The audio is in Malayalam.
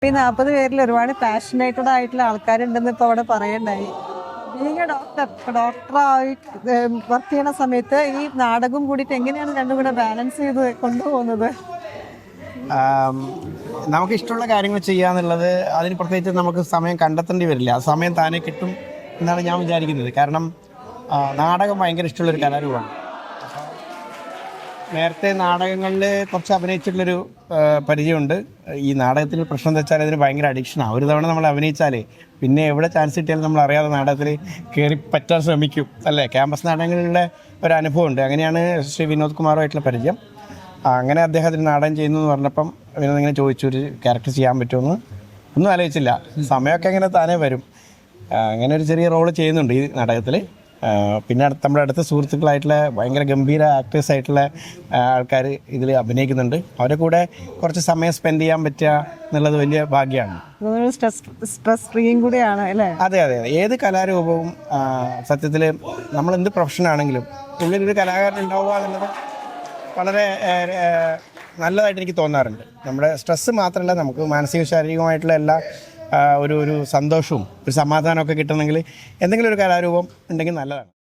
ഈ 40 പേരിൽ ഒരുപാട് പാഷനേറ്റഡ് ആയിട്ടുള്ള ആൾക്കാരുണ്ടെന്ന് ഇപ്പോൾ അവിടെ പറയണ്ടായി. ബീങ് ഡോക്ടറായി വർക്ക് ചെയ്യണ സമയത്ത് ഈ നാടകം കൂടിയിട്ട് എങ്ങനെയാണ് രണ്ടും കൂടെ ബാലൻസ് ചെയ്ത് കൊണ്ടുപോകുന്നത്? നമുക്കിഷ്ടമുള്ള കാര്യങ്ങൾ ചെയ്യാന്നുള്ളത് അതിന് പ്രത്യേകിച്ച് നമുക്ക് സമയം കണ്ടെത്തേണ്ടി വരില്ല. ആ സമയം താനേ കിട്ടും എന്നാണ് ഞാൻ വിചാരിക്കുന്നത്. കാരണം നാടകം ഭയങ്കര ഇഷ്ടമുള്ളൊരു കലാരൂപമാണ്. നേരത്തെ നാടകങ്ങളിൽ കുറച്ച് അഭിനയിച്ചിട്ടുള്ളൊരു പരിചയമുണ്ട്. ഈ നാടകത്തിൽ പ്രശ്നം എന്താ വെച്ചാൽ അതിന് ഭയങ്കര അഡിക്ഷനാണ്. ഒരു തവണ നമ്മൾ അഭിനയിച്ചാലേ പിന്നെ എവിടെ ചാൻസ് കിട്ടിയാലും നമ്മൾ അറിയാതെ നാടകത്തിൽ കയറി പറ്റാൻ ശ്രമിക്കും അല്ലേ. ക്യാമ്പസ് നാടകങ്ങളിലുള്ള ഒരു അനുഭവമുണ്ട്. അങ്ങനെയാണ് ശ്രീ വിനോദ് കുമാറുമായിട്ടുള്ള പരിചയം. അങ്ങനെ അദ്ദേഹത്തിന് നാടകം ചെയ്യുന്നു എന്ന് പറഞ്ഞപ്പം വിനോദ് ഇങ്ങനെ ചോദിച്ചു, ഒരു ക്യാരക്ടർ ചെയ്യാൻ പറ്റുമെന്ന്. ഒന്നും ആലോചിച്ചില്ല, സമയമൊക്കെ അങ്ങനെ താനേ വരും. അങ്ങനെ ഒരു ചെറിയ റോള് ചെയ്യുന്നുണ്ട് ഈ നാടകത്തിൽ. പിന്നെ നമ്മുടെ അടുത്ത സുഹൃത്തുക്കളായിട്ടുള്ള ഭയങ്കര ഗംഭീര ആക്ടേഴ്സായിട്ടുള്ള ആൾക്കാർ ഇതിൽ അഭിനയിക്കുന്നുണ്ട്. അവരെ കൂടെ കുറച്ച് സമയം സ്പെൻഡ് ചെയ്യാൻ പറ്റുക എന്നുള്ളത് വലിയ ഭാഗ്യമാണ്. സ്ട്രെസ് ഫ്രീയും കൂടിയാണ് അല്ലേ? അതെ അതെ അതെ. ഏത് കലാരൂപവും സത്യത്തിൽ നമ്മളെന്ത് പ്രൊഫഷനാണെങ്കിലും ഉള്ളിലൊരു കലാകാരൻ ഉണ്ടാവുക എന്നുള്ളത് വളരെ നല്ലതായിട്ട് എനിക്ക് തോന്നാറുണ്ട്. നമ്മുടെ സ്ട്രെസ്സ് മാത്രമല്ല, നമുക്ക് മാനസിക ശാരീരികമായിട്ടുള്ള എല്ലാ ഒരു സന്തോഷവും ഒരു സമാധാനമൊക്കെ കിട്ടണമെങ്കിൽ എന്തെങ്കിലും ഒരു കലാരൂപം ഉണ്ടെങ്കിൽ നല്ലതാണ്.